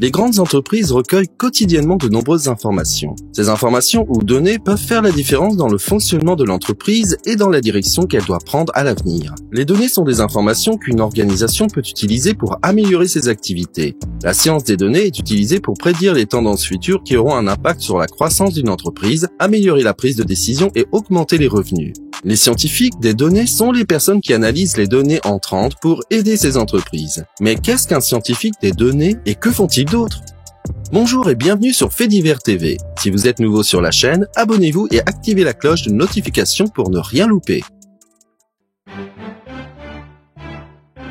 Les grandes entreprises recueillent quotidiennement de nombreuses informations. Ces informations ou données peuvent faire la différence dans le fonctionnement de l'entreprise et dans la direction qu'elle doit prendre à l'avenir. Les données sont des informations qu'une organisation peut utiliser pour améliorer ses activités. La science des données est utilisée pour prédire les tendances futures qui auront un impact sur la croissance d'une entreprise, améliorer la prise de décision et augmenter les revenus. Les scientifiques des données sont les personnes qui analysent les données entrantes pour aider ces entreprises. Mais qu'est-ce qu'un scientifique des données et que font-ils d'autre? Bonjour et bienvenue sur Faits divers TV. Si vous êtes nouveau sur la chaîne, abonnez-vous et activez la cloche de notification pour ne rien louper.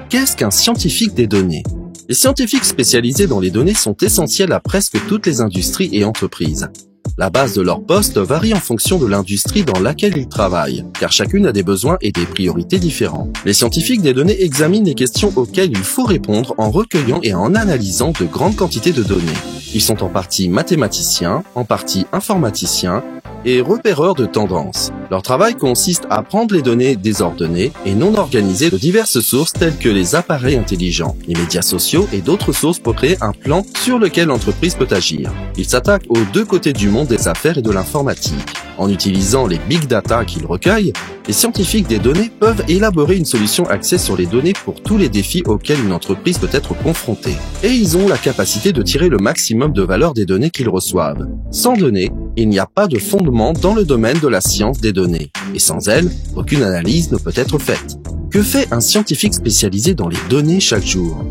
Qu'est-ce qu'un scientifique des données? Les scientifiques spécialisés dans les données sont essentiels à presque toutes les industries et entreprises. La base de leur poste varie en fonction de l'industrie dans laquelle ils travaillent, car chacune a des besoins et des priorités différents. Les scientifiques des données examinent les questions auxquelles il faut répondre en recueillant et en analysant de grandes quantités de données. Ils sont en partie mathématiciens, en partie informaticiens et repéreurs de tendances. Leur travail consiste à prendre les données désordonnées et non organisées de diverses sources telles que les appareils intelligents, les médias sociaux et d'autres sources pour créer un plan sur lequel l'entreprise peut agir. Ils s'attaquent aux deux côtés du monde des affaires et de l'informatique. En utilisant les big data qu'ils recueillent, les scientifiques des données peuvent élaborer une solution axée sur les données pour tous les défis auxquels une entreprise peut être confrontée. Et ils ont la capacité de tirer le maximum de valeur des données qu'ils reçoivent. Sans données, il n'y a pas de fondement dans le domaine de la science des données. Et sans elles, aucune analyse ne peut être faite. Que fait un scientifique spécialisé dans les données chaque jour?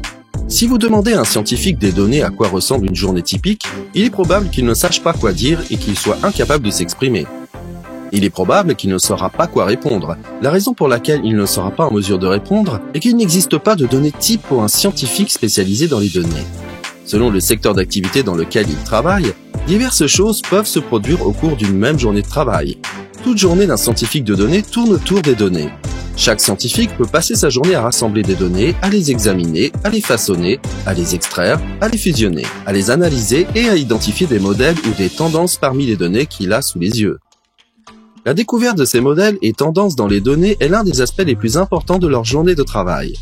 Si vous demandez à un scientifique des données à quoi ressemble une journée typique, il est probable qu'il ne sache pas quoi dire et qu'il soit incapable de s'exprimer. Il est probable qu'il ne saura pas quoi répondre. La raison pour laquelle il ne sera pas en mesure de répondre est qu'il n'existe pas de données type pour un scientifique spécialisé dans les données. Selon le secteur d'activité dans lequel il travaille, diverses choses peuvent se produire au cours d'une même journée de travail. Toute journée d'un scientifique de données tourne autour des données. Chaque scientifique peut passer sa journée à rassembler des données, à les examiner, à les façonner, à les extraire, à les fusionner, à les analyser et à identifier des modèles ou des tendances parmi les données qu'il a sous les yeux. La découverte de ces modèles et tendances dans les données est l'un des aspects les plus importants de leur journée de travail.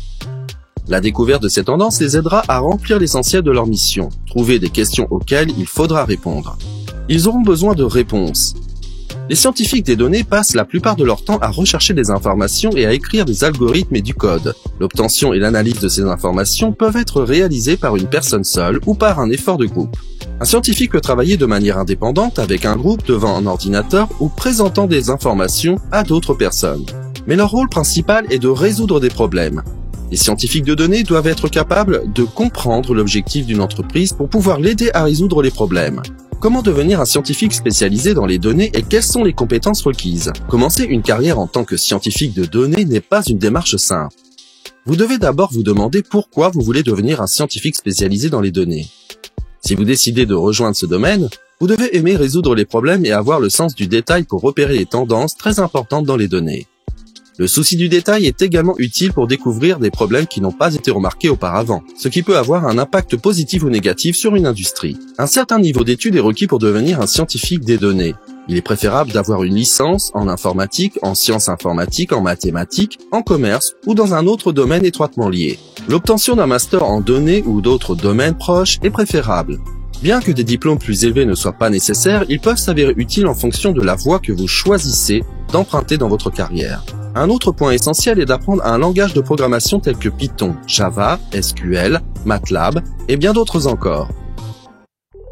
La découverte de ces tendances les aidera à remplir l'essentiel de leur mission, trouver des questions auxquelles il faudra répondre. Ils auront besoin de réponses. Les scientifiques des données passent la plupart de leur temps à rechercher des informations et à écrire des algorithmes et du code. L'obtention et l'analyse de ces informations peuvent être réalisées par une personne seule ou par un effort de groupe. Un scientifique peut travailler de manière indépendante avec un groupe devant un ordinateur ou présentant des informations à d'autres personnes. Mais leur rôle principal est de résoudre des problèmes. Les scientifiques de données doivent être capables de comprendre l'objectif d'une entreprise pour pouvoir l'aider à résoudre les problèmes. Comment devenir un scientifique spécialisé dans les données et quelles sont les compétences requises? Commencer une carrière en tant que scientifique de données n'est pas une démarche simple. Vous devez d'abord vous demander pourquoi vous voulez devenir un scientifique spécialisé dans les données. Si vous décidez de rejoindre ce domaine, vous devez aimer résoudre les problèmes et avoir le sens du détail pour repérer les tendances très importantes dans les données. Le souci du détail est également utile pour découvrir des problèmes qui n'ont pas été remarqués auparavant, ce qui peut avoir un impact positif ou négatif sur une industrie. Un certain niveau d'études est requis pour devenir un scientifique des données. Il est préférable d'avoir une licence en informatique, en sciences informatiques, en mathématiques, en commerce ou dans un autre domaine étroitement lié. L'obtention d'un master en données ou d'autres domaines proches est préférable. Bien que des diplômes plus élevés ne soient pas nécessaires, ils peuvent s'avérer utiles en fonction de la voie que vous choisissez d'emprunter dans votre carrière. Un autre point essentiel est d'apprendre un langage de programmation tel que Python, Java, SQL, MATLAB et bien d'autres encore.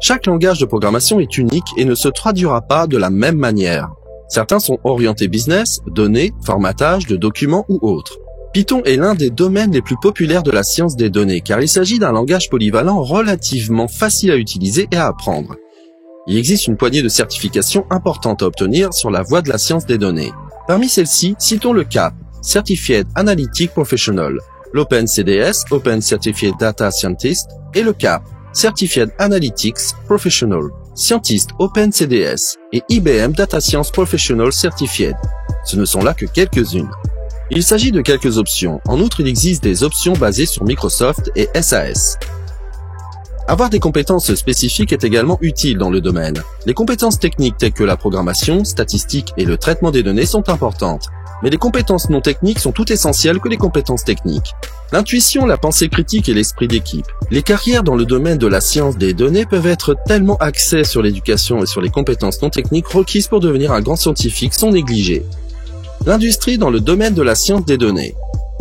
Chaque langage de programmation est unique et ne se traduira pas de la même manière. Certains sont orientés business, données, formatage de documents ou autres. Python est l'un des domaines les plus populaires de la science des données car il s'agit d'un langage polyvalent relativement facile à utiliser et à apprendre. Il existe une poignée de certifications importantes à obtenir sur la voie de la science des données. Parmi celles-ci, citons le CAP, Certified Analytic Professional, l'OpenCDS, Open Certified Data Scientist, et le CAP, Certified Analytics Professional, Scientist OpenCDS, et IBM Data Science Professional Certified. Ce ne sont là que quelques-unes. Il s'agit de quelques options. En outre, il existe des options basées sur Microsoft et SAS. Avoir des compétences spécifiques est également utile dans le domaine. Les compétences techniques telles que la programmation, statistique et le traitement des données sont importantes. Mais les compétences non techniques sont tout essentielles que les compétences techniques. L'intuition, la pensée critique et l'esprit d'équipe. Les carrières dans le domaine de la science des données peuvent être tellement axées sur l'éducation et sur les compétences non techniques requises pour devenir un grand scientifique sont négligées. L'industrie dans le domaine de la science des données.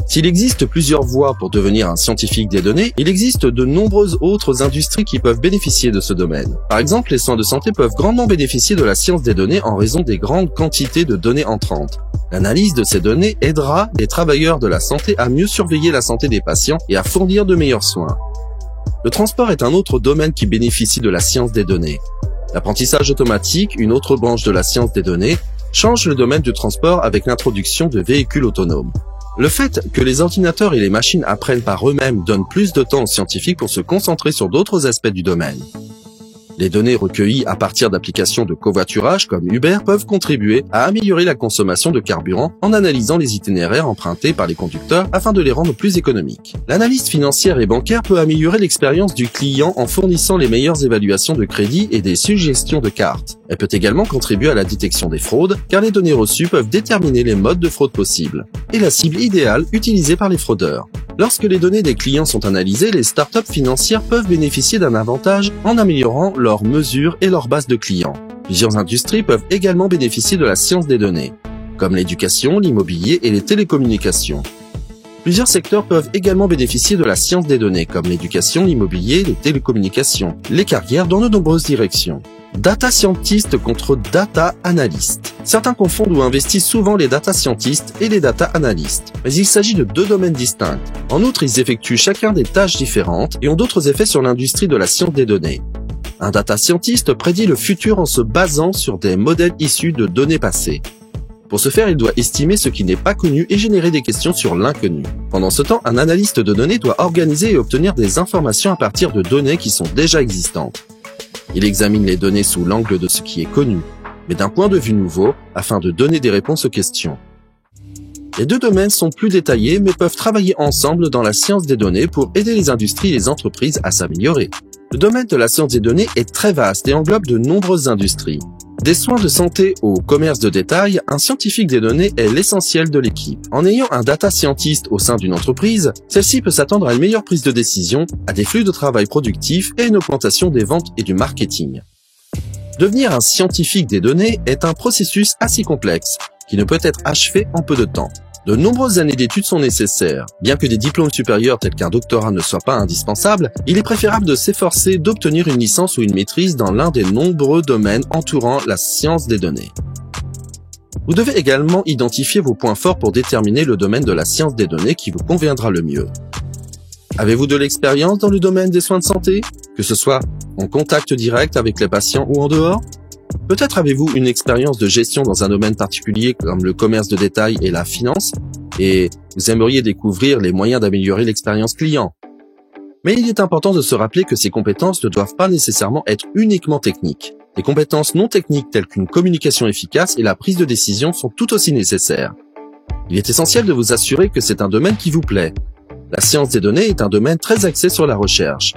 S'il existe plusieurs voies pour devenir un scientifique des données, il existe de nombreuses autres industries qui peuvent bénéficier de ce domaine. Par exemple, les soins de santé peuvent grandement bénéficier de la science des données en raison des grandes quantités de données entrantes. L'analyse de ces données aidera les travailleurs de la santé à mieux surveiller la santé des patients et à fournir de meilleurs soins. Le transport est un autre domaine qui bénéficie de la science des données. L'apprentissage automatique, une autre branche de la science des données, change le domaine du transport avec l'introduction de véhicules autonomes. Le fait que les ordinateurs et les machines apprennent par eux-mêmes donne plus de temps aux scientifiques pour se concentrer sur d'autres aspects du domaine. Les données recueillies à partir d'applications de covoiturage comme Uber peuvent contribuer à améliorer la consommation de carburant en analysant les itinéraires empruntés par les conducteurs afin de les rendre plus économiques. L'analyse financière et bancaire peut améliorer l'expérience du client en fournissant les meilleures évaluations de crédit et des suggestions de cartes. Elle peut également contribuer à la détection des fraudes car les données reçues peuvent déterminer les modes de fraude possibles et la cible idéale utilisée par les fraudeurs. Lorsque les données des clients sont analysées, les startups financières peuvent bénéficier d'un avantage en améliorant leurs mesures et leur base de clients. Plusieurs industries peuvent également bénéficier de la science des données, comme l'éducation, l'immobilier et les télécommunications. Plusieurs secteurs peuvent également bénéficier de la science des données, comme l'éducation, l'immobilier, les télécommunications, les carrières dans de nombreuses directions. Data scientist contre data analyst. Certains confondent ou investissent souvent les data scientists et les data analysts, mais il s'agit de deux domaines distincts. En outre, ils effectuent chacun des tâches différentes et ont d'autres effets sur l'industrie de la science des données. Un data scientist prédit le futur en se basant sur des modèles issus de données passées. Pour ce faire, il doit estimer ce qui n'est pas connu et générer des questions sur l'inconnu. Pendant ce temps, un analyste de données doit organiser et obtenir des informations à partir de données qui sont déjà existantes. Il examine les données sous l'angle de ce qui est connu, mais d'un point de vue nouveau, afin de donner des réponses aux questions. Les deux domaines sont plus détaillés, mais peuvent travailler ensemble dans la science des données pour aider les industries et les entreprises à s'améliorer. Le domaine de la science des données est très vaste et englobe de nombreuses industries. Des soins de santé au commerce de détail, un scientifique des données est l'essentiel de l'équipe. En ayant un data scientist au sein d'une entreprise, celle-ci peut s'attendre à une meilleure prise de décision, à des flux de travail productifs et une augmentation des ventes et du marketing. Devenir un scientifique des données est un processus assez complexe, qui ne peut être achevé en peu de temps. De nombreuses années d'études sont nécessaires. Bien que des diplômes supérieurs tels qu'un doctorat ne soient pas indispensables, il est préférable de s'efforcer d'obtenir une licence ou une maîtrise dans l'un des nombreux domaines entourant la science des données. Vous devez également identifier vos points forts pour déterminer le domaine de la science des données qui vous conviendra le mieux. Avez-vous de l'expérience dans le domaine des soins de santé, que ce soit en contact direct avec les patients ou en dehors? Peut-être avez-vous une expérience de gestion dans un domaine particulier comme le commerce de détail et la finance, et vous aimeriez découvrir les moyens d'améliorer l'expérience client. Mais il est important de se rappeler que ces compétences ne doivent pas nécessairement être uniquement techniques. Les compétences non techniques telles qu'une communication efficace et la prise de décision sont tout aussi nécessaires. Il est essentiel de vous assurer que c'est un domaine qui vous plaît. La science des données est un domaine très axé sur la recherche.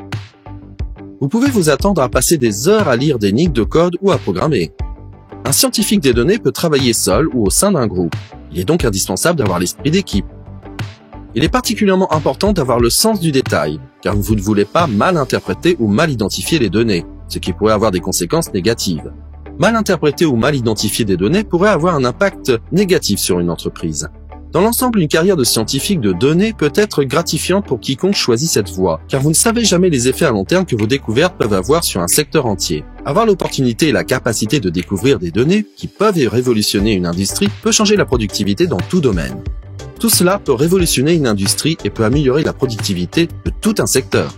Vous pouvez vous attendre à passer des heures à lire des lignes de code ou à programmer. Un scientifique des données peut travailler seul ou au sein d'un groupe. Il est donc indispensable d'avoir l'esprit d'équipe. Il est particulièrement important d'avoir le sens du détail, car vous ne voulez pas mal interpréter ou mal identifier les données, ce qui pourrait avoir des conséquences négatives. Mal interpréter ou mal identifier des données pourrait avoir un impact négatif sur une entreprise. Dans l'ensemble, une carrière de scientifique de données peut être gratifiante pour quiconque choisit cette voie, car vous ne savez jamais les effets à long terme que vos découvertes peuvent avoir sur un secteur entier. Avoir l'opportunité et la capacité de découvrir des données qui peuvent révolutionner une industrie peut changer la productivité dans tout domaine. Tout cela peut révolutionner une industrie et peut améliorer la productivité de tout un secteur.